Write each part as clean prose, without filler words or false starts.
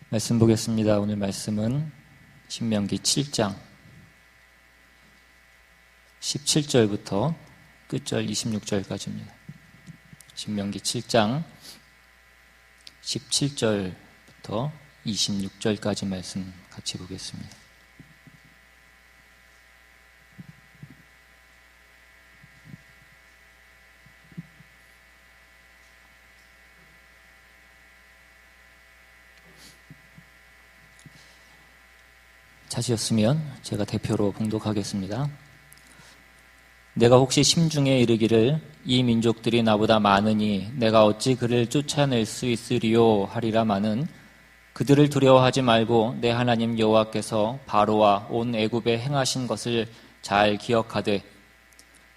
말씀 보겠습니다. 오늘 말씀은 신명기 7장 17절부터 끝절 26절까지입니다. 신명기 7장 17절부터 26절까지 말씀 같이 보겠습니다. 찾으셨으면 제가 대표로 봉독하겠습니다. 내가 혹시 심중에 이르기를 이 민족들이 나보다 많으니 내가 어찌 그를 쫓아낼 수 있으리요 하리라마는 그들을 두려워하지 말고 내 하나님 여호와께서 바로와 온 애굽에 행하신 것을 잘 기억하되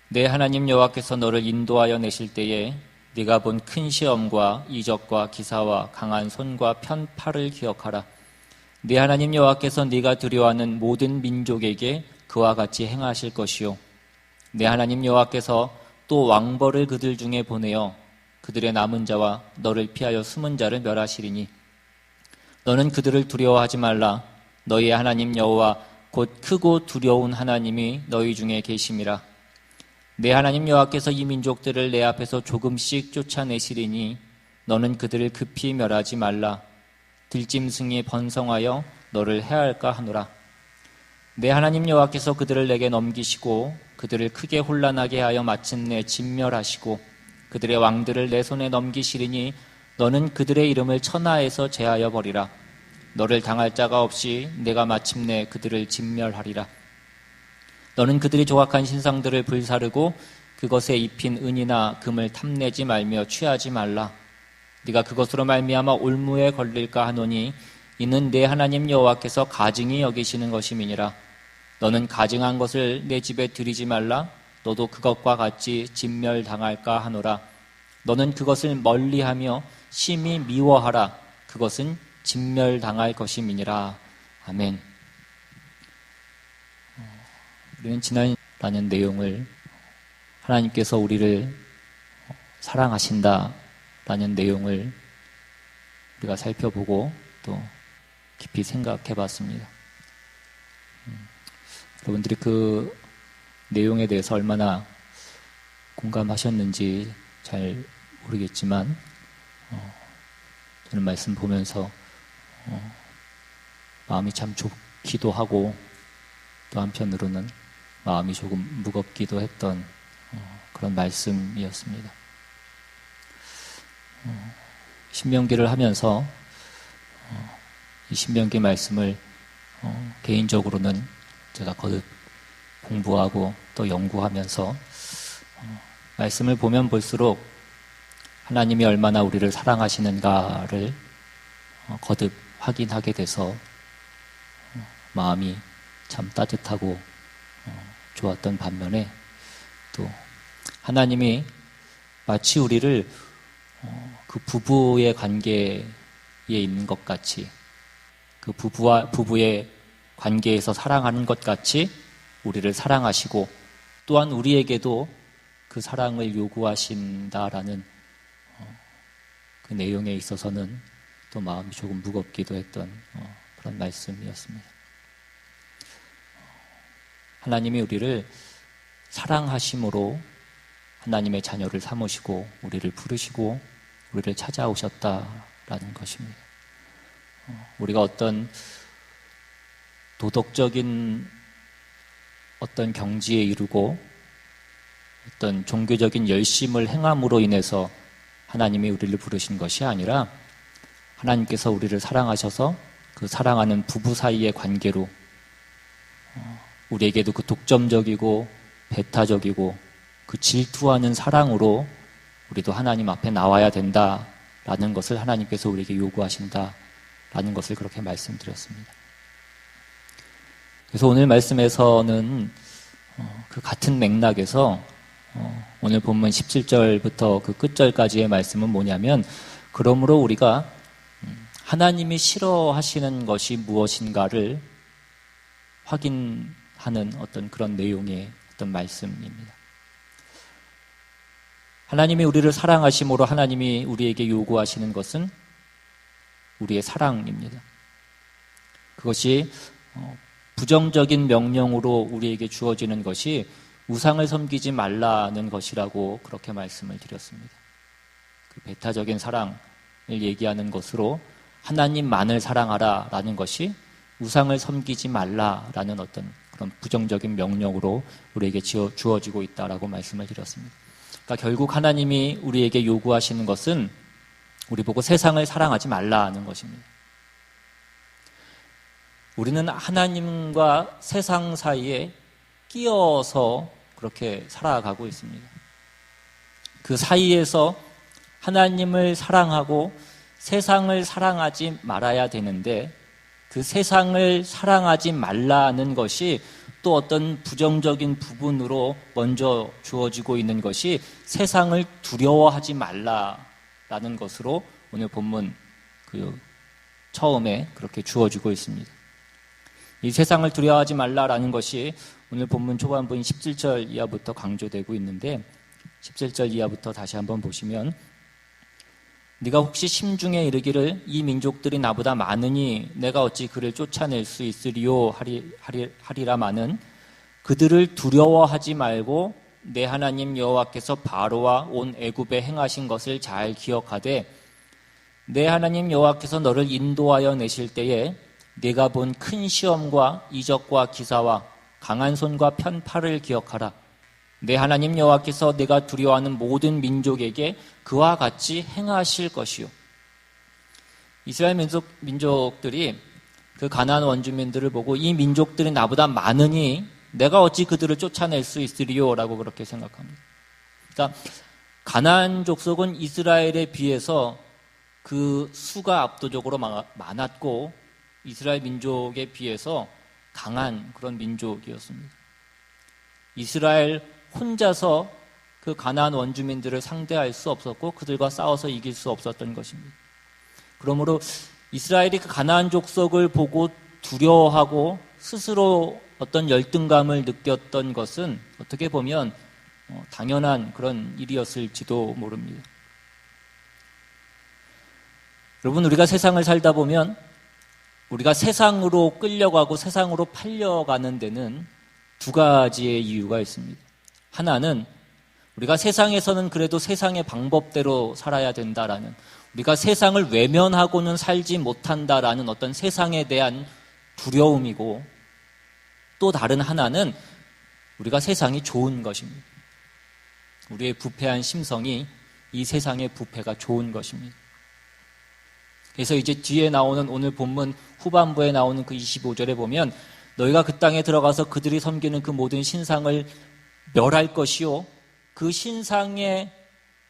내 하나님 여호와께서 너를 인도하여 내실 때에 네가 본 큰 시험과 이적과 기사와 강한 손과 편 팔을 기억하라. 네 하나님 여호와께서 네가 두려워하는 모든 민족에게 그와 같이 행하실 것이요 네 하나님 여호와께서 또 왕벌을 그들 중에 보내어 그들의 남은 자와 너를 피하여 숨은 자를 멸하시리니 너는 그들을 두려워하지 말라. 너희의 하나님 여호와 곧 크고 두려운 하나님이 너희 중에 계심이라. 내 하나님 여호와께서 이 민족들을 내 앞에서 조금씩 쫓아내시리니 너는 그들을 급히 멸하지 말라. 들짐승이 번성하여 너를 해할까 하노라. 내 하나님 여호와께서 그들을 내게 넘기시고 그들을 크게 혼란하게 하여 마침내 진멸하시고 그들의 왕들을 내 손에 넘기시리니 너는 그들의 이름을 천하에서 제하여 버리라. 너를 당할 자가 없이 내가 마침내 그들을 진멸하리라. 너는 그들이 조각한 신상들을 불사르고 그것에 입힌 은이나 금을 탐내지 말며 취하지 말라. 네가 그것으로 말미암아 올무에 걸릴까 하노니 이는 내 하나님 여호와께서 가증히 여기시는 것임이니라. 너는 가증한 것을 내 집에 들이지 말라. 너도 그것과 같이 진멸당할까 하노라. 너는 그것을 멀리하며 심히 미워하라. 그것은 진멸당할 것임이니라. 아멘. 우리는 지난라는 내용을 하나님께서 우리를 사랑하신다 라는 내용을 우리가 살펴보고 또 깊이 생각해 봤습니다. 여러분들이 그 내용에 대해서 얼마나 공감하셨는지 잘 모르겠지만 저는 말씀 보면서 마음이 참 좋기도 하고 또 한편으로는 마음이 조금 무겁기도 했던 그런 말씀이었습니다. 신명기를 하면서 이 신명기 말씀을 개인적으로는 제가 거듭 공부하고 또 연구하면서 말씀을 보면 볼수록 하나님이 얼마나 우리를 사랑하시는가를 거듭 확인하게 돼서 마음이 참 따뜻하고 좋았던 반면에 또 하나님이 마치 우리를 그 부부의 관계에 있는 것 같이 그 부부의 관계에서 사랑하는 것 같이 우리를 사랑하시고 또한 우리에게도 그 사랑을 요구하신다라는 그 내용에 있어서는 또 마음이 조금 무겁기도 했던 그런 말씀이었습니다. 하나님이 우리를 사랑하심으로 하나님의 자녀를 삼으시고 우리를 부르시고 우리를 찾아오셨다라는 것입니다. 우리가 어떤 도덕적인 어떤 경지에 이르고 어떤 종교적인 열심을 행함으로 인해서 하나님이 우리를 부르신 것이 아니라 하나님께서 우리를 사랑하셔서 그 사랑하는 부부 사이의 관계로 우리에게도 그 독점적이고 배타적이고 그 질투하는 사랑으로 우리도 하나님 앞에 나와야 된다라는 것을 하나님께서 우리에게 요구하신다라는 것을 그렇게 말씀드렸습니다. 그래서 오늘 말씀에서는 그 같은 맥락에서 오늘 본문 17절부터 그 끝절까지의 말씀은 뭐냐면 그러므로 우리가 하나님이 싫어하시는 것이 무엇인가를 확인하는 어떤 그런 내용의 어떤 말씀입니다. 하나님이 우리를 사랑하심으로 하나님이 우리에게 요구하시는 것은 우리의 사랑입니다. 그것이 부정적인 명령으로 우리에게 주어지는 것이 우상을 섬기지 말라는 것이라고 그렇게 말씀을 드렸습니다. 그 배타적인 사랑을 얘기하는 것으로 하나님만을 사랑하라라는 것이 우상을 섬기지 말라라는 어떤 그런 부정적인 명령으로 우리에게 주어지고 있다라고 말씀을 드렸습니다. 그러니까 결국 하나님이 우리에게 요구하시는 것은 우리 보고 세상을 사랑하지 말라는 것입니다. 우리는 하나님과 세상 사이에 끼어서 그렇게 살아가고 있습니다. 그 사이에서 하나님을 사랑하고 세상을 사랑하지 말아야 되는데 그 세상을 사랑하지 말라는 것이 또 어떤 부정적인 부분으로 먼저 주어지고 있는 것이 세상을 두려워하지 말라라는 것으로 오늘 본문 처음에 그렇게 주어지고 있습니다. 이 세상을 두려워하지 말라라는 것이 오늘 본문 초반부인 17절 이하부터 강조되고 있는데 17절 이하부터 다시 한번 보시면 네가 혹시 심중에 이르기를 이 민족들이 나보다 많으니 내가 어찌 그를 쫓아낼 수 있으리요 하리라마는 그들을 두려워하지 말고 내 하나님 여호와께서 바로와 온 애굽에 행하신 것을 잘 기억하되 내 하나님 여호와께서 너를 인도하여 내실 때에 네가 본 큰 시험과 이적과 기사와 강한 손과 편팔을 기억하라. 내 하나님 여호와께서 네가 두려워하는 모든 민족에게 그와 같이 행하실 것이요. 이스라엘 민족들이 그 가나안 원주민들을 보고 이 민족들이 나보다 많으니 내가 어찌 그들을 쫓아낼 수 있으리요 라고 그렇게 생각합니다. 그러니까 가나안 족속은 이스라엘에 비해서 그 수가 압도적으로 많았고 이스라엘 민족에 비해서 강한 그런 민족이었습니다. 이스라엘 혼자서 그 가나안 원주민들을 상대할 수 없었고 그들과 싸워서 이길 수 없었던 것입니다. 그러므로 이스라엘이 그 가나안 족속을 보고 두려워하고 스스로 어떤 열등감을 느꼈던 것은 어떻게 보면 당연한 그런 일이었을지도 모릅니다. 여러분, 우리가 세상을 살다 보면 우리가 세상으로 끌려가고 세상으로 팔려가는 데는 두 가지의 이유가 있습니다. 하나는 우리가 세상에서는 그래도 세상의 방법대로 살아야 된다라는, 우리가 세상을 외면하고는 살지 못한다라는 어떤 세상에 대한 두려움이고, 또 다른 하나는 우리가 세상이 좋은 것입니다. 우리의 부패한 심성이 이 세상의 부패가 좋은 것입니다. 그래서 이제 뒤에 나오는 오늘 본문 후반부에 나오는 그 25절에 보면 너희가 그 땅에 들어가서 그들이 섬기는 그 모든 신상을 멸할 것이요 그 신상에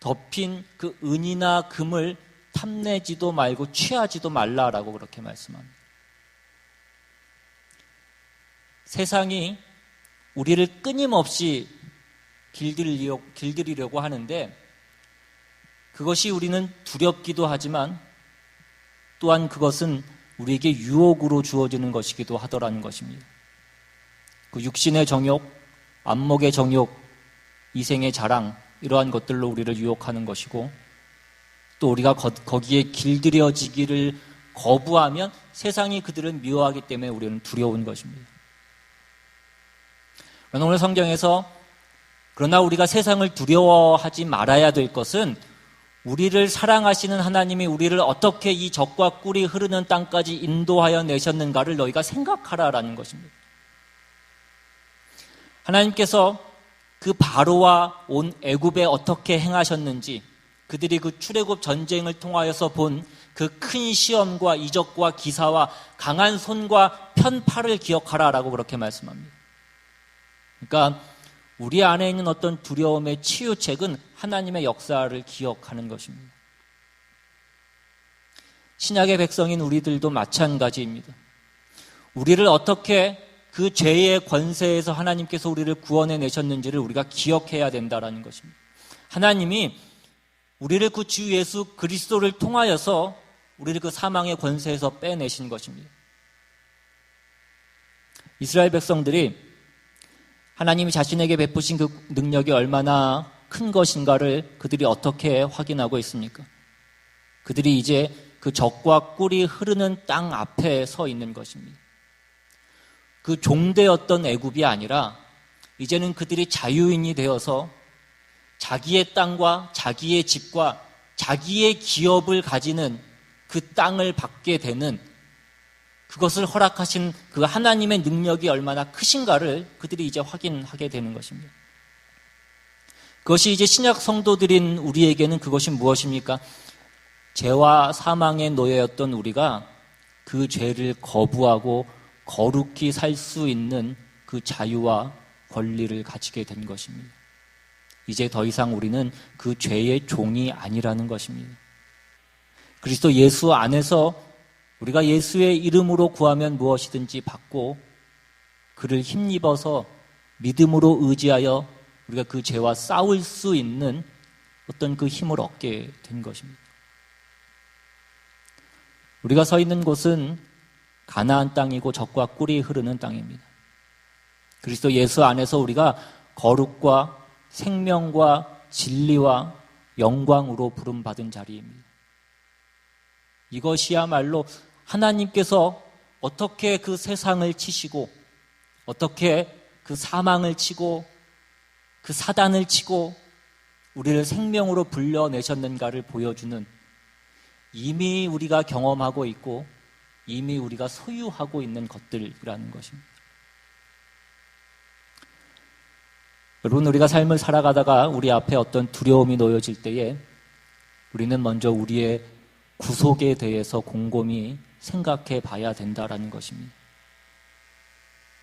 덮인 그 은이나 금을 탐내지도 말고 취하지도 말라라고 그렇게 말씀합니다. 세상이 우리를 끊임없이 길들이려고 하는데 그것이 우리는 두렵기도 하지만 또한 그것은 우리에게 유혹으로 주어지는 것이기도 하더라는 것입니다. 그 육신의 정욕, 안목의 정욕, 이생의 자랑, 이러한 것들로 우리를 유혹하는 것이고, 또 우리가 거기에 길들여지기를 거부하면 세상이 그들을 미워하기 때문에 우리는 두려운 것입니다. 그러나 오늘 성경에서 그러나 우리가 세상을 두려워하지 말아야 될 것은 우리를 사랑하시는 하나님이 우리를 어떻게 이 적과 꿀이 흐르는 땅까지 인도하여 내셨는가를 너희가 생각하라라는 것입니다. 하나님께서 그 바로와 온 애굽에 어떻게 행하셨는지, 그들이 그 출애굽 전쟁을 통하여서 본 그 큰 시험과 이적과 기사와 강한 손과 편팔을 기억하라라고 그렇게 말씀합니다. 그러니까 우리 안에 있는 어떤 두려움의 치유책은 하나님의 역사를 기억하는 것입니다. 신약의 백성인 우리들도 마찬가지입니다. 우리를 어떻게 그 죄의 권세에서 하나님께서 우리를 구원해 내셨는지를 우리가 기억해야 된다는 것입니다. 하나님이 우리를 그 주 예수 그리스도를 통하여서 우리를 그 사망의 권세에서 빼내신 것입니다. 이스라엘 백성들이 하나님이 자신에게 베푸신 그 능력이 얼마나 큰 것인가를 그들이 어떻게 확인하고 있습니까? 그들이 이제 그 젖과 꿀이 흐르는 땅 앞에 서 있는 것입니다. 그 종되었던 애굽이 아니라 이제는 그들이 자유인이 되어서 자기의 땅과 자기의 집과 자기의 기업을 가지는 그 땅을 받게 되는, 그것을 허락하신 그 하나님의 능력이 얼마나 크신가를 그들이 이제 확인하게 되는 것입니다. 그것이 이제 신약 성도들인 우리에게는 그것이 무엇입니까? 죄와 사망의 노예였던 우리가 그 죄를 거부하고 거룩히 살 수 있는 그 자유와 권리를 가지게 된 것입니다. 이제 더 이상 우리는 그 죄의 종이 아니라는 것입니다. 그리스도 예수 안에서 우리가 예수의 이름으로 구하면 무엇이든지 받고, 그를 힘입어서 믿음으로 의지하여 우리가 그 죄와 싸울 수 있는 어떤 그 힘을 얻게 된 것입니다. 우리가 서 있는 곳은 가나안 땅이고 젖과 꿀이 흐르는 땅입니다. 그리스도 예수 안에서 우리가 거룩과 생명과 진리와 영광으로 부름받은 자리입니다. 이것이야말로 하나님께서 어떻게 그 세상을 치시고, 어떻게 그 사망을 치고 그 사단을 치고 우리를 생명으로 불려내셨는가를 보여주는, 이미 우리가 경험하고 있고 이미 우리가 소유하고 있는 것들이라는 것입니다. 여러분, 우리가 삶을 살아가다가 우리 앞에 어떤 두려움이 놓여질 때에 우리는 먼저 우리의 구속에 대해서 곰곰이 생각해 봐야 된다라는 것입니다.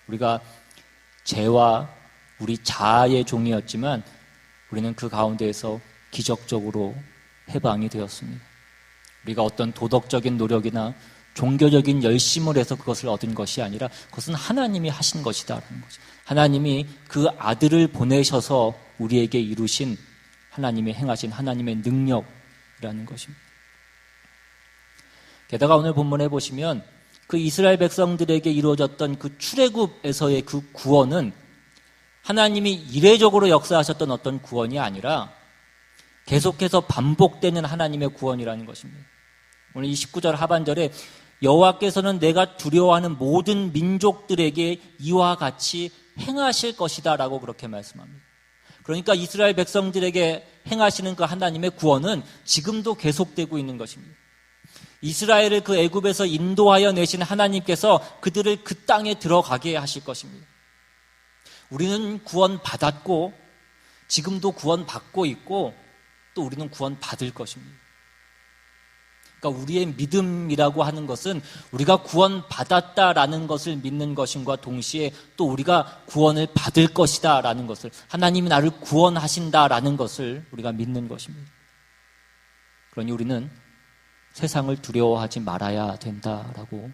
우리가 죄와 우리 자아의 종이었지만 우리는 그 가운데에서 기적적으로 해방이 되었습니다. 우리가 어떤 도덕적인 노력이나 종교적인 열심을 해서 그것을 얻은 것이 아니라 그것은 하나님이 하신 것이다라는 거죠. 하나님이 그 아들을 보내셔서 우리에게 이루신 하나님의 행하신 하나님의 능력이라는 것입니다. 게다가 오늘 본문에 보시면 그 이스라엘 백성들에게 이루어졌던 그 출애굽에서의 그 구원은 하나님이 이례적으로 역사하셨던 어떤 구원이 아니라 계속해서 반복되는 하나님의 구원이라는 것입니다. 오늘 이 19절 하반절에 여호와께서는 내가 두려워하는 모든 민족들에게 이와 같이 행하실 것이다 라고 그렇게 말씀합니다. 그러니까 이스라엘 백성들에게 행하시는 그 하나님의 구원은 지금도 계속되고 있는 것입니다. 이스라엘을 그 애굽에서 인도하여 내신 하나님께서 그들을 그 땅에 들어가게 하실 것입니다. 우리는 구원받았고 지금도 구원받고 있고 또 우리는 구원받을 것입니다. 그러니까 우리의 믿음이라고 하는 것은 우리가 구원받았다라는 것을 믿는 것임과 동시에 또 우리가 구원을 받을 것이다 라는 것을, 하나님이 나를 구원하신다라는 것을 우리가 믿는 것입니다. 그러니 우리는 세상을 두려워하지 말아야 된다라고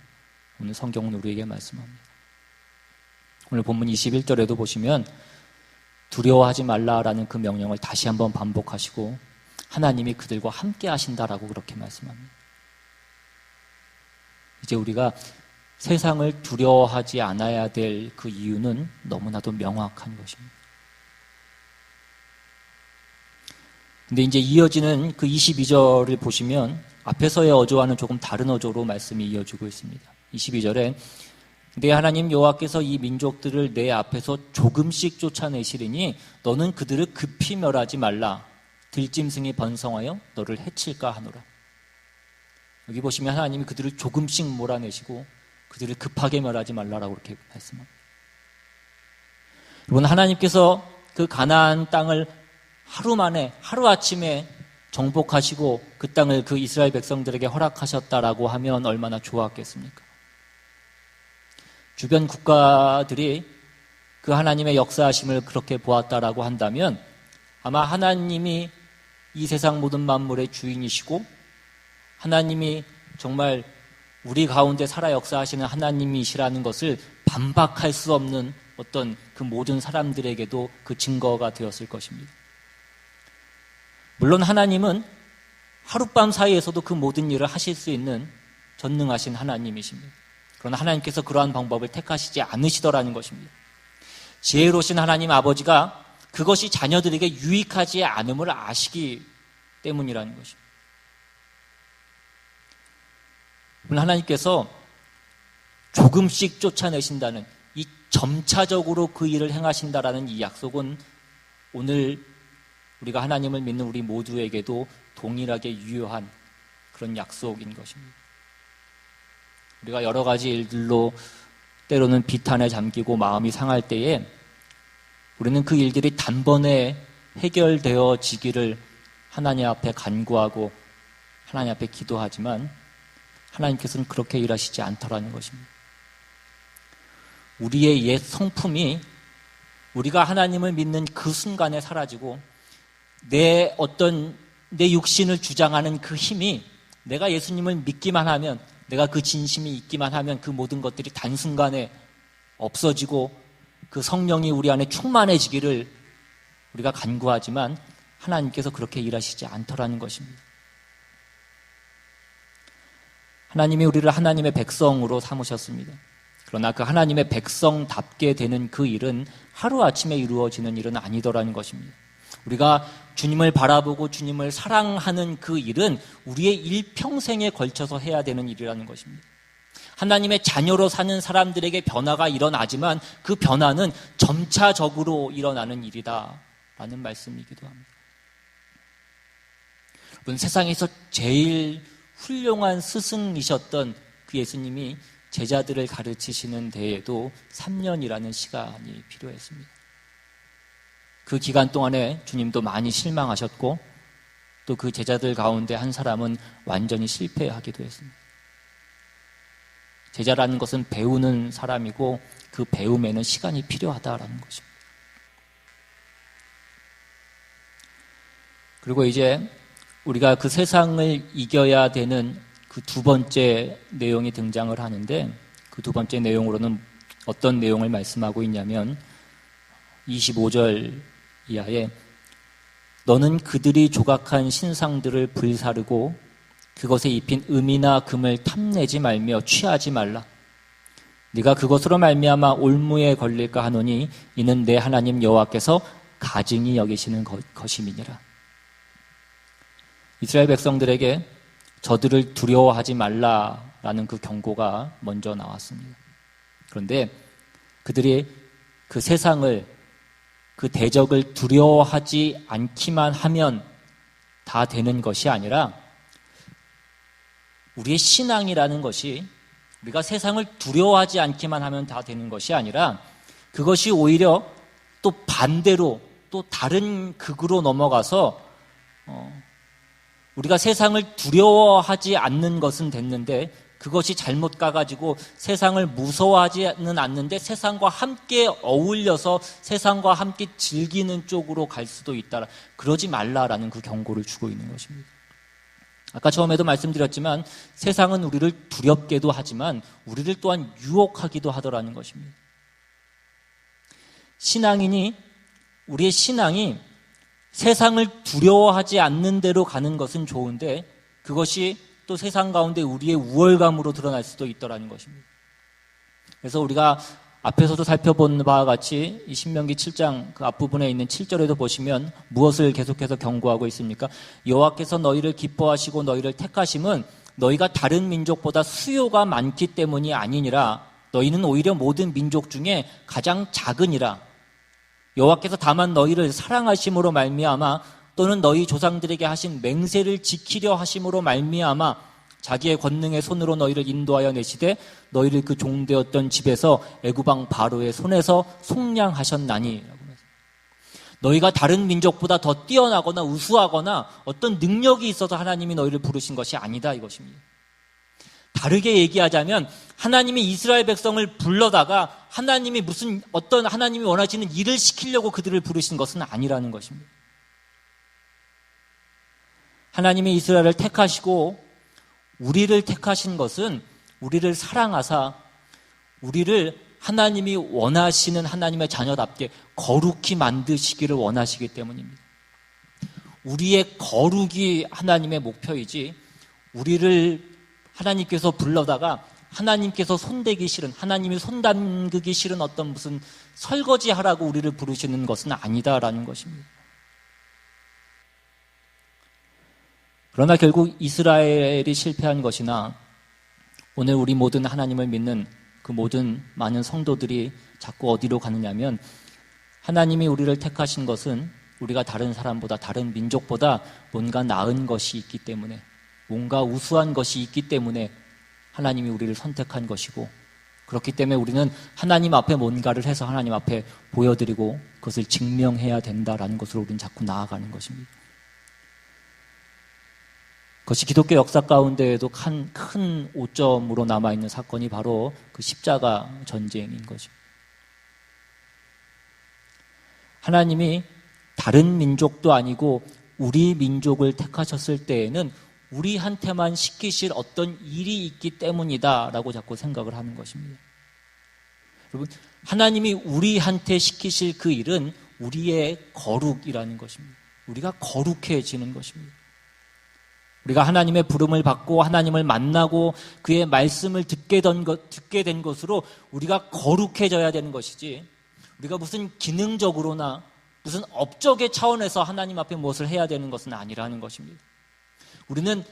오늘 성경은 우리에게 말씀합니다. 오늘 본문 21절에도 보시면 두려워하지 말라라는 그 명령을 다시 한번 반복하시고 하나님이 그들과 함께 하신다라고 그렇게 말씀합니다. 이제 우리가 세상을 두려워하지 않아야 될 그 이유는 너무나도 명확한 것입니다. 근데 이제 이어지는 그 22절을 보시면 앞에서의 어조와는 조금 다른 어조로 말씀이 이어지고 있습니다. 22절에 내 하나님 여호와께서 이 민족들을 내 앞에서 조금씩 쫓아내시리니 너는 그들을 급히 멸하지 말라. 들짐승이 번성하여 너를 해칠까 하노라. 여기 보시면 하나님이 그들을 조금씩 몰아내시고 그들을 급하게 멸하지 말라라고 이렇게 말씀합니다. 여러분, 하나님께서 그 가나안 땅을 하루 만에, 하루아침에 정복하시고 그 땅을 그 이스라엘 백성들에게 허락하셨다라고 하면 얼마나 좋았겠습니까? 주변 국가들이 그 하나님의 역사하심을 그렇게 보았다라고 한다면 아마 하나님이 이 세상 모든 만물의 주인이시고 하나님이 정말 우리 가운데 살아 역사하시는 하나님이시라는 것을 반박할 수 없는 어떤 그 모든 사람들에게도 그 증거가 되었을 것입니다. 물론 하나님은 하룻밤 사이에서도 그 모든 일을 하실 수 있는 전능하신 하나님이십니다. 그러나 하나님께서 그러한 방법을 택하시지 않으시더라는 것입니다. 지혜로우신 하나님 아버지가 그것이 자녀들에게 유익하지 않음을 아시기 때문이라는 것입니다. 하나님께서 조금씩 쫓아내신다는, 이 점차적으로 그 일을 행하신다라는 이 약속은 오늘 우리가 하나님을 믿는 우리 모두에게도 동일하게 유효한 그런 약속인 것입니다. 우리가 여러 가지 일들로 때로는 비탄에 잠기고 마음이 상할 때에 우리는 그 일들이 단번에 해결되어지기를 하나님 앞에 간구하고 하나님 앞에 기도하지만 하나님께서는 그렇게 일하시지 않더라는 것입니다. 우리의 옛 성품이 우리가 하나님을 믿는 그 순간에 사라지고 내 육신을 주장하는 그 힘이, 내가 예수님을 믿기만 하면, 내가 그 진심이 있기만 하면 그 모든 것들이 단순간에 없어지고 그 성령이 우리 안에 충만해지기를 우리가 간구하지만 하나님께서 그렇게 일하시지 않더라는 것입니다. 하나님이 우리를 하나님의 백성으로 삼으셨습니다. 그러나 그 하나님의 백성답게 되는 그 일은 하루아침에 이루어지는 일은 아니더라는 것입니다. 우리가 주님을 바라보고 주님을 사랑하는 그 일은 우리의 일평생에 걸쳐서 해야 되는 일이라는 것입니다. 하나님의 자녀로 사는 사람들에게 변화가 일어나지만 그 변화는 점차적으로 일어나는 일이다라는 말씀이기도 합니다. 여러분, 세상에서 제일 훌륭한 스승이셨던 그 예수님이 제자들을 가르치시는 데에도 3년이라는 시간이 필요했습니다. 그 기간 동안에 주님도 많이 실망하셨고 또 그 제자들 가운데 한 사람은 완전히 실패하기도 했습니다. 제자라는 것은 배우는 사람이고 그 배움에는 시간이 필요하다라는 것입니다. 그리고 이제 우리가 그 세상을 이겨야 되는 그 두 번째 내용이 등장을 하는데, 그 두 번째 내용으로는 어떤 내용을 말씀하고 있냐면 25절 이하에 너는 그들이 조각한 신상들을 불사르고 그것에 입힌 금이나 금을 탐내지 말며 취하지 말라. 네가 그것으로 말미암아 올무에 걸릴까 하노니 이는 내 하나님 여호와께서 가증히 여기시는 것임이니라. 이스라엘 백성들에게 저들을 두려워하지 말라라는 그 경고가 먼저 나왔습니다. 그런데 그들이 그 세상을, 그 대적을 두려워하지 않기만 하면 다 되는 것이 아니라 우리의 신앙이라는 것이, 우리가 세상을 두려워하지 않기만 하면 다 되는 것이 아니라 그것이 오히려 또 반대로 또 다른 극으로 넘어가서 우리가 세상을 두려워하지 않는 것은 됐는데 그것이 잘못 가가지고 세상을 무서워하지는 않는데 세상과 함께 어울려서 세상과 함께 즐기는 쪽으로 갈 수도 있다. 그러지 말라라는 그 경고를 주고 있는 것입니다. 아까 처음에도 말씀드렸지만 세상은 우리를 두렵게도 하지만 우리를 또한 유혹하기도 하더라는 것입니다. 신앙인이, 우리의 신앙이 세상을 두려워하지 않는 대로 가는 것은 좋은데 그것이 또 세상 가운데 우리의 우월감으로 드러날 수도 있더라는 것입니다. 그래서 우리가 앞에서도 살펴본 바와 같이 이 신명기 7장 그 앞부분에 있는 7절에도 보시면 무엇을 계속해서 경고하고 있습니까? 여호와께서 너희를 기뻐하시고 너희를 택하심은 너희가 다른 민족보다 수요가 많기 때문이 아니니라. 너희는 오히려 모든 민족 중에 가장 작으니라. 여호와께서 다만 너희를 사랑하심으로 말미암아 또는 너희 조상들에게 하신 맹세를 지키려 하심으로 말미암아 자기의 권능의 손으로 너희를 인도하여 내시되 너희를 그 종되었던 집에서 애굽왕 바로의 손에서 속량하셨나니. 너희가 다른 민족보다 더 뛰어나거나 우수하거나 어떤 능력이 있어서 하나님이 너희를 부르신 것이 아니다 이것입니다. 다르게 얘기하자면 하나님이 이스라엘 백성을 불러다가 하나님이 어떤 하나님이 원하시는 일을 시키려고 그들을 부르신 것은 아니라는 것입니다. 하나님이 이스라엘을 택하시고 우리를 택하신 것은 우리를 사랑하사 우리를 하나님이 원하시는 하나님의 자녀답게 거룩히 만드시기를 원하시기 때문입니다. 우리의 거룩이 하나님의 목표이지 우리를 하나님께서 불러다가 하나님께서 손대기 싫은, 하나님이 손담그기 싫은 어떤 무슨 설거지하라고 우리를 부르시는 것은 아니다라는 것입니다. 그러나 결국 이스라엘이 실패한 것이나 오늘 우리 모든 하나님을 믿는 그 모든 많은 성도들이 자꾸 어디로 가느냐면 하나님이 우리를 택하신 것은 우리가 다른 사람보다 다른 민족보다 뭔가 나은 것이 있기 때문에 뭔가 우수한 것이 있기 때문에 하나님이 우리를 선택한 것이고 그렇기 때문에 우리는 하나님 앞에 뭔가를 해서 하나님 앞에 보여드리고 그것을 증명해야 된다라는 것으로 우리는 자꾸 나아가는 것입니다. 그것이 기독교 역사 가운데에도 큰 오점으로 남아있는 사건이 바로 그 십자가 전쟁인 것입니다. 하나님이 다른 민족도 아니고 우리 민족을 택하셨을 때에는 우리한테만 시키실 어떤 일이 있기 때문이다라고 자꾸 생각을 하는 것입니다. 여러분, 하나님이 우리한테 시키실 그 일은 우리의 거룩이라는 것입니다. 우리가 거룩해지는 것입니다. 우리가 하나님의 부름을 받고 하나님을 만나고 그의 말씀을 듣게 된 것으로 우리가 거룩해져야 되는 것이지 우리가 무슨 기능적으로나 무슨 업적의 차원에서 하나님 앞에 무엇을 해야 되는 것은 아니라는 것입니다. 우리는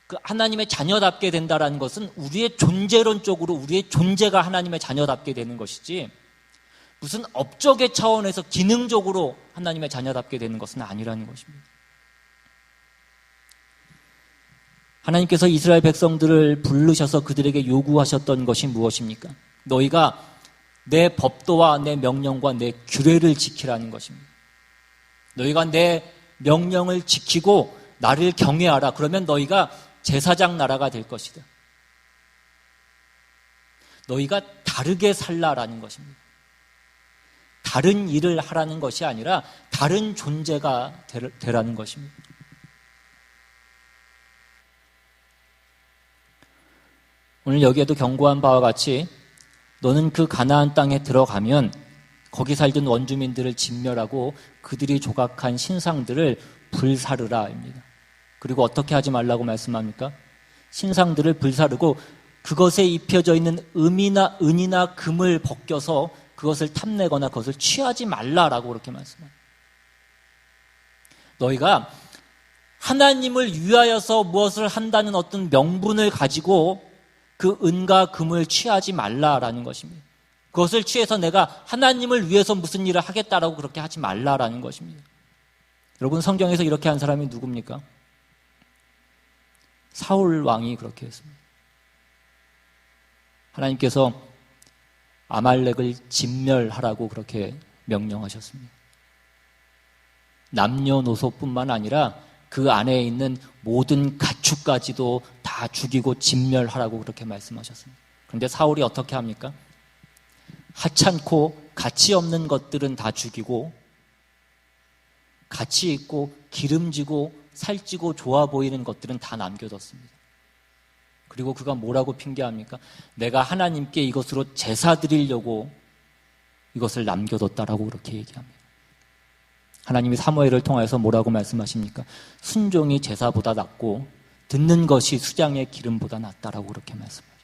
그 하나님의 자녀답게 된다는 것은 우리의 존재론적으로 우리의 존재가 하나님의 자녀답게 되는 것이지 무슨 업적의 차원에서 기능적으로 하나님의 자녀답게 되는 것은 아니라는 것입니다. 하나님께서 이스라엘 백성들을 부르셔서 그들에게 요구하셨던 것이 무엇입니까? 너희가 내 법도와 내 명령과 내 규례를 지키라는 것입니다. 너희가 내 명령을 지키고 나를 경외하라. 그러면 너희가 제사장 나라가 될 것이다. 너희가 다르게 살라라는 것입니다. 다른 일을 하라는 것이 아니라 다른 존재가 되라는 것입니다. 오늘 여기에도 경고한 바와 같이 너는 그 가나안 땅에 들어가면 거기 살던 원주민들을 진멸하고 그들이 조각한 신상들을 불사르라입니다. 그리고 어떻게 하지 말라고 말씀합니까? 신상들을 불사르고 그것에 입혀져 있는 은이나 금을 벗겨서 그것을 탐내거나 그것을 취하지 말라라고 그렇게 말씀합니다. 너희가 하나님을 위하여서 무엇을 한다는 어떤 명분을 가지고 그 은과 금을 취하지 말라라는 것입니다. 그것을 취해서 내가 하나님을 위해서 무슨 일을 하겠다라고 그렇게 하지 말라라는 것입니다. 여러분, 성경에서 이렇게 한 사람이 누굽니까? 사울 왕이 그렇게 했습니다. 하나님께서 아말렉을 진멸하라고 그렇게 명령하셨습니다. 남녀노소뿐만 아니라 그 안에 있는 모든 가축까지도 다 죽이고 진멸하라고 그렇게 말씀하셨습니다. 그런데 사울이 어떻게 합니까? 하찮고 가치 없는 것들은 다 죽이고 가치 있고 기름지고 살찌고 좋아 보이는 것들은 다 남겨뒀습니다. 그리고 그가 뭐라고 핑계합니까? 내가 하나님께 이것으로 제사 드리려고 이것을 남겨뒀다라고 그렇게 얘기합니다. 하나님이 사무엘을 통해서 뭐라고 말씀하십니까? 순종이 제사보다 낫고 듣는 것이 수장의 기름보다 낫다라고 그렇게 말씀하십니다.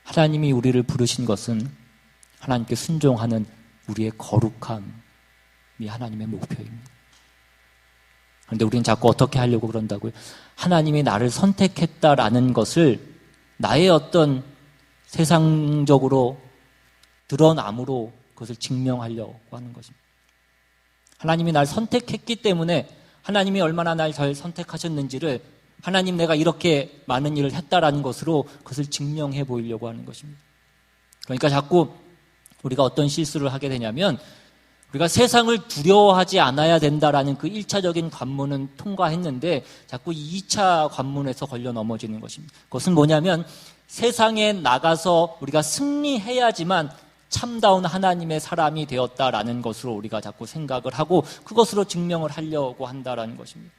하나님이 우리를 부르신 것은 하나님께 순종하는 우리의 거룩함이 하나님의 목표입니다. 그런데 우리는 자꾸 어떻게 하려고 그런다고요? 하나님이 나를 선택했다라는 것을 나의 어떤 세상적으로 드러남으로 그것을 증명하려고 하는 것입니다. 하나님이 날 선택했기 때문에 하나님이 얼마나 날 잘 선택하셨는지를 하나님 내가 이렇게 많은 일을 했다라는 것으로 그것을 증명해 보이려고 하는 것입니다. 그러니까 자꾸 우리가 어떤 실수를 하게 되냐면 우리가 세상을 두려워하지 않아야 된다라는 그 1차적인 관문은 통과했는데 자꾸 2차 관문에서 걸려 넘어지는 것입니다. 그것은 뭐냐면 세상에 나가서 우리가 승리해야지만 참다운 하나님의 사람이 되었다라는 것으로 우리가 자꾸 생각을 하고 그것으로 증명을 하려고 한다라는 것입니다.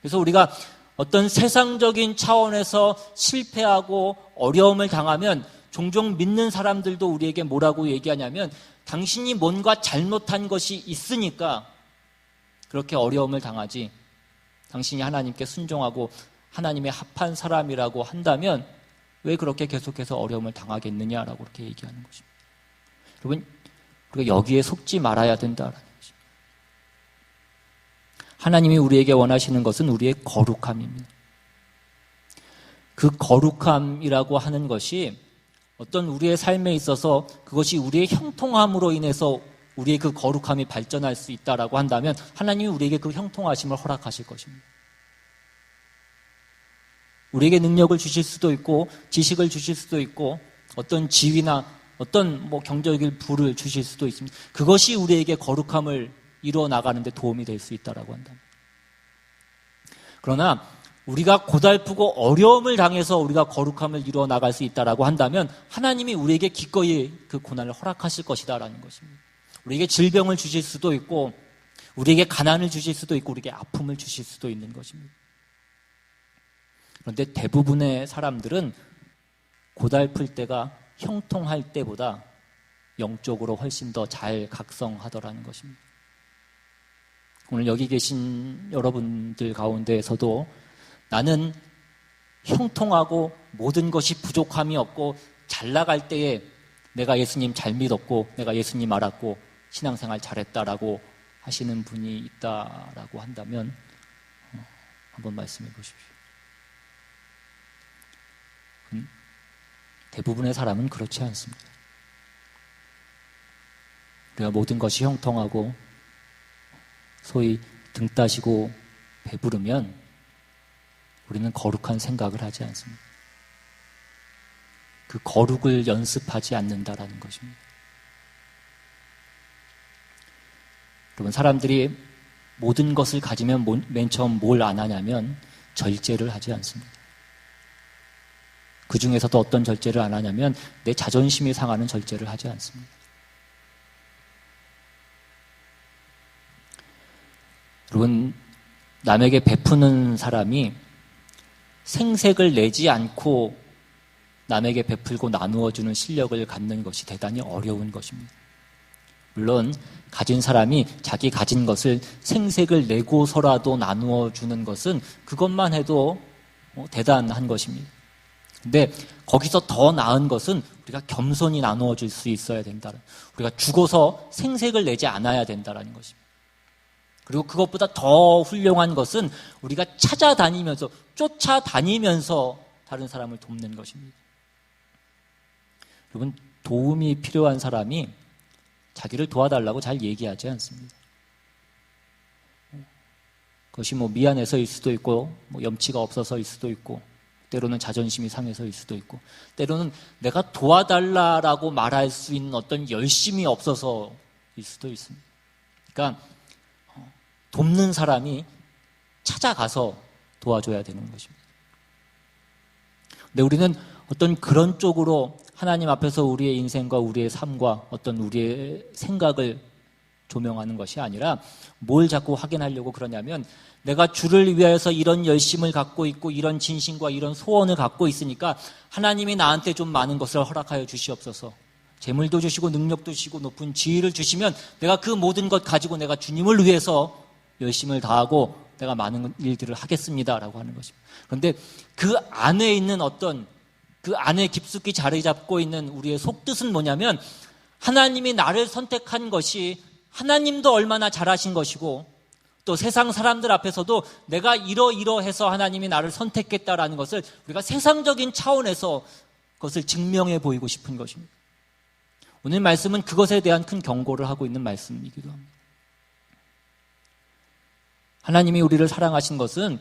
그래서 우리가 어떤 세상적인 차원에서 실패하고 어려움을 당하면 종종 믿는 사람들도 우리에게 뭐라고 얘기하냐면 당신이 뭔가 잘못한 것이 있으니까 그렇게 어려움을 당하지 당신이 하나님께 순종하고 하나님의 합한 사람이라고 한다면 왜 그렇게 계속해서 어려움을 당하겠느냐라고 그렇게 얘기하는 것입니다. 여러분, 우리가 여기에 속지 말아야 된다라는 것입니다. 하나님이 우리에게 원하시는 것은 우리의 거룩함입니다. 그 거룩함이라고 하는 것이 어떤 우리의 삶에 있어서 그것이 우리의 형통함으로 인해서 우리의 그 거룩함이 발전할 수 있다라고 한다면 하나님이 우리에게 그 형통하심을 허락하실 것입니다. 우리에게 능력을 주실 수도 있고 지식을 주실 수도 있고 어떤 지위나 어떤 경제적인 부를 주실 수도 있습니다. 그것이 우리에게 거룩함을 이루어 나가는 데 도움이 될 수 있다라고 한다면. 그러나 우리가 고달프고 어려움을 당해서 우리가 거룩함을 이루어 나갈 수 있다라고 한다면 하나님이 우리에게 기꺼이 그 고난을 허락하실 것이다라는 것입니다. 우리에게 질병을 주실 수도 있고 우리에게 가난을 주실 수도 있고 우리에게 아픔을 주실 수도 있는 것입니다. 그런데 대부분의 사람들은 고달플 때가 형통할 때보다 영적으로 훨씬 더 잘 각성하더라는 것입니다. 오늘 여기 계신 여러분들 가운데에서도 나는 형통하고 모든 것이 부족함이 없고 잘 나갈 때에 내가 예수님 잘 믿었고 내가 예수님 알았고 신앙생활 잘했다라고 하시는 분이 있다라고 한다면 한번 말씀해 보십시오. 대부분의 사람은 그렇지 않습니다. 우리가 모든 것이 형통하고 소위 등 따시고 배부르면 우리는 거룩한 생각을 하지 않습니다. 그 거룩을 연습하지 않는다라는 것입니다. 여러분, 사람들이 모든 것을 가지면 맨 처음 뭘 안 하냐면 절제를 하지 않습니다. 그 중에서도 어떤 절제를 안 하냐면 내 자존심이 상하는 절제를 하지 않습니다. 여러분, 남에게 베푸는 사람이 생색을 내지 않고 남에게 베풀고 나누어주는 실력을 갖는 것이 대단히 어려운 것입니다. 물론 가진 사람이 자기 가진 것을 생색을 내고서라도 나누어주는 것은 그것만 해도 대단한 것입니다. 근데 거기서 더 나은 것은 우리가 겸손히 나누어 줄 수 있어야 된다. 우리가 죽어서 생색을 내지 않아야 된다는 것입니다. 그리고 그것보다 더 훌륭한 것은 우리가 찾아다니면서 쫓아다니면서 다른 사람을 돕는 것입니다. 여러분, 도움이 필요한 사람이 자기를 도와달라고 잘 얘기하지 않습니다. 그것이 미안해서일 수도 있고 염치가 없어서일 수도 있고 때로는 자존심이 상해서일 수도 있고 때로는 내가 도와달라고 말할 수 있는 어떤 열심이 없어서일 수도 있습니다. 그러니까 돕는 사람이 찾아가서 도와줘야 되는 것입니다. 근데 우리는 어떤 그런 쪽으로 하나님 앞에서 우리의 인생과 우리의 삶과 어떤 우리의 생각을 조명하는 것이 아니라 뭘 자꾸 확인하려고 그러냐면 내가 주를 위하여서 이런 열심을 갖고 있고 이런 진심과 이런 소원을 갖고 있으니까 하나님이 나한테 좀 많은 것을 허락하여 주시옵소서. 재물도 주시고 능력도 주시고 높은 지위를 주시면 내가 그 모든 것 가지고 내가 주님을 위해서 열심을 다하고 내가 많은 일들을 하겠습니다라고 하는 것입니다. 그런데 그 안에 있는 그 안에 깊숙이 자리 잡고 있는 우리의 속뜻은 뭐냐면 하나님이 나를 선택한 것이 하나님도 얼마나 잘하신 것이고 또 세상 사람들 앞에서도 내가 이러이러해서 하나님이 나를 선택했다라는 것을 우리가 세상적인 차원에서 그것을 증명해 보이고 싶은 것입니다. 오늘 말씀은 그것에 대한 큰 경고를 하고 있는 말씀이기도 합니다. 하나님이 우리를 사랑하신 것은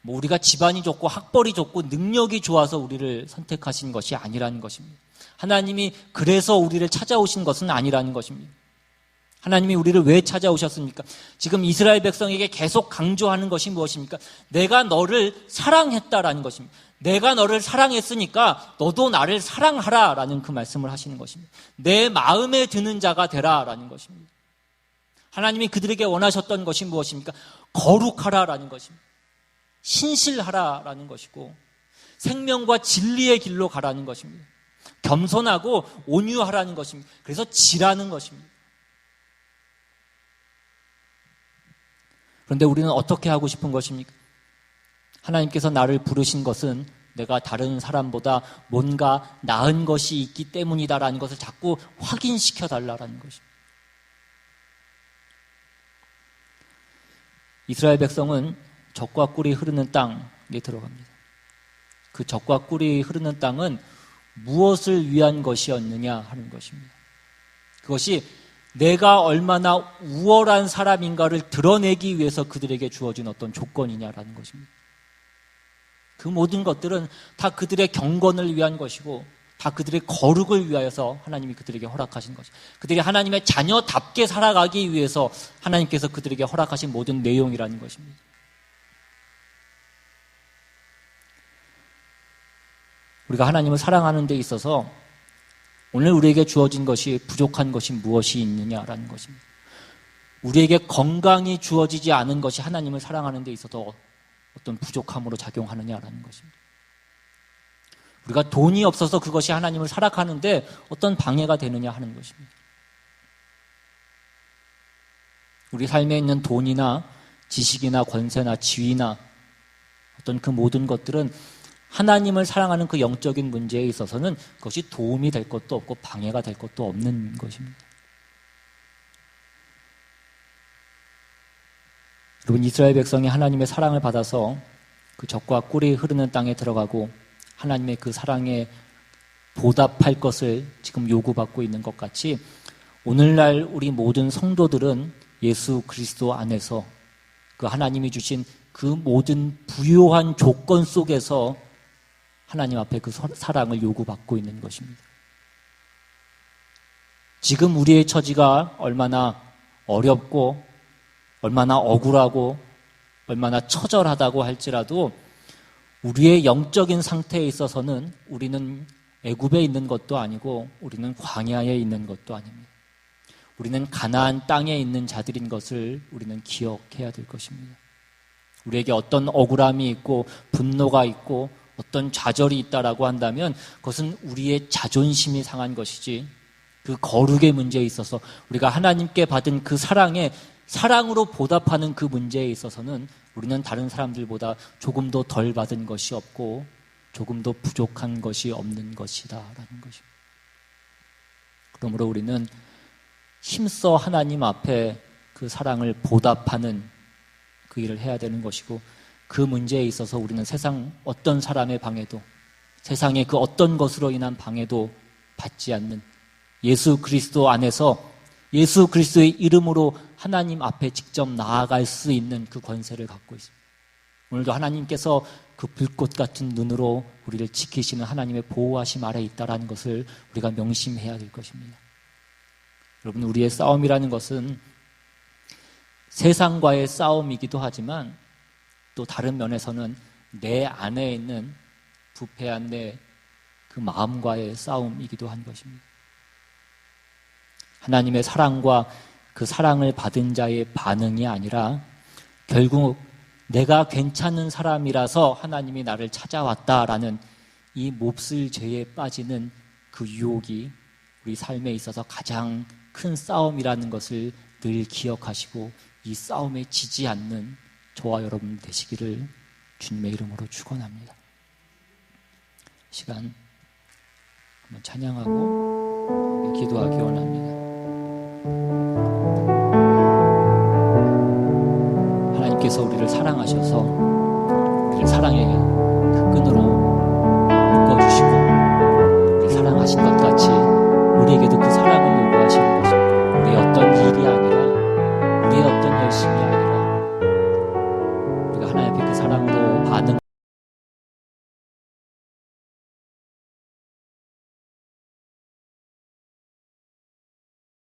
우리가 집안이 좋고 학벌이 좋고 능력이 좋아서 우리를 선택하신 것이 아니라는 것입니다. 하나님이 그래서 우리를 찾아오신 것은 아니라는 것입니다. 하나님이 우리를 왜 찾아오셨습니까? 지금 이스라엘 백성에게 계속 강조하는 것이 무엇입니까? 내가 너를 사랑했다라는 것입니다. 내가 너를 사랑했으니까 너도 나를 사랑하라라는 그 말씀을 하시는 것입니다. 내 마음에 드는 자가 되라라는 것입니다. 하나님이 그들에게 원하셨던 것이 무엇입니까? 거룩하라라는 것입니다. 신실하라라는 것이고 생명과 진리의 길로 가라는 것입니다. 겸손하고 온유하라는 것입니다. 그래서 지라는 것입니다. 그런데 우리는 어떻게 하고 싶은 것입니까? 하나님께서 나를 부르신 것은 내가 다른 사람보다 뭔가 나은 것이 있기 때문이다라는 것을 자꾸 확인시켜 달라라는 것입니다. 이스라엘 백성은 젖과 꿀이 흐르는 땅에 들어갑니다. 그 젖과 꿀이 흐르는 땅은 무엇을 위한 것이었느냐 하는 것입니다. 그것이 내가 얼마나 우월한 사람인가를 드러내기 위해서 그들에게 주어진 어떤 조건이냐라는 것입니다. 그 모든 것들은 다 그들의 경건을 위한 것이고 다 그들의 거룩을 위하여서 하나님이 그들에게 허락하신 것이죠. 그들이 하나님의 자녀답게 살아가기 위해서 하나님께서 그들에게 허락하신 모든 내용이라는 것입니다. 우리가 하나님을 사랑하는 데 있어서 오늘 우리에게 주어진 것이 부족한 것이 무엇이 있느냐라는 것입니다. 우리에게 건강이 주어지지 않은 것이 하나님을 사랑하는 데 있어서 어떤 부족함으로 작용하느냐라는 것입니다. 우리가 돈이 없어서 그것이 하나님을 사랑하는데 어떤 방해가 되느냐 하는 것입니다. 우리 삶에 있는 돈이나 지식이나 권세나 지위나 어떤 그 모든 것들은 하나님을 사랑하는 그 영적인 문제에 있어서는 그것이 도움이 될 것도 없고 방해가 될 것도 없는 것입니다. 여러분, 이스라엘 백성이 하나님의 사랑을 받아서 그 젖과 꿀이 흐르는 땅에 들어가고 하나님의 그 사랑에 보답할 것을 지금 요구받고 있는 것 같이 오늘날 우리 모든 성도들은 예수 그리스도 안에서 그 하나님이 주신 그 모든 부요한 조건 속에서 하나님 앞에 그 사랑을 요구받고 있는 것입니다. 지금 우리의 처지가 얼마나 어렵고 얼마나 억울하고 얼마나 처절하다고 할지라도 우리의 영적인 상태에 있어서는 우리는 애굽에 있는 것도 아니고 우리는 광야에 있는 것도 아닙니다. 우리는 가나안 땅에 있는 자들인 것을 우리는 기억해야 될 것입니다. 우리에게 어떤 억울함이 있고 분노가 있고 어떤 좌절이 있다라고 한다면 그것은 우리의 자존심이 상한 것이지 그 거룩의 문제에 있어서 우리가 하나님께 받은 그 사랑으로 보답하는 그 문제에 있어서는 우리는 다른 사람들보다 조금 더 덜 받은 것이 없고 조금 더 부족한 것이 없는 것이다라는 것입니다. 그러므로 우리는 힘써 하나님 앞에 그 사랑을 보답하는 그 일을 해야 되는 것이고 그 문제에 있어서 우리는 세상 어떤 사람의 방해도 세상의 그 어떤 것으로 인한 방해도 받지 않는 예수 그리스도 안에서 예수 그리스도의 이름으로 하나님 앞에 직접 나아갈 수 있는 그 권세를 갖고 있습니다. 오늘도 하나님께서 그 불꽃 같은 눈으로 우리를 지키시는 하나님의 보호하심 아래 있다라는 것을 우리가 명심해야 될 것입니다. 여러분, 우리의 싸움이라는 것은 세상과의 싸움이기도 하지만 또 다른 면에서는 내 안에 있는 부패한 내 그 마음과의 싸움이기도 한 것입니다. 하나님의 사랑과 그 사랑을 받은 자의 반응이 아니라 결국 내가 괜찮은 사람이라서 하나님이 나를 찾아왔다라는 이 몹쓸 죄에 빠지는 그 유혹이 우리 삶에 있어서 가장 큰 싸움이라는 것을 늘 기억하시고 이 싸움에 지지 않는 저와 여러분 되시기를 주님의 이름으로 축원합니다. 시간 한번 찬양하고 기도하기 원합니다. 하나님께서 우리를 사랑하셔서 우리를 사랑의 그 끈으로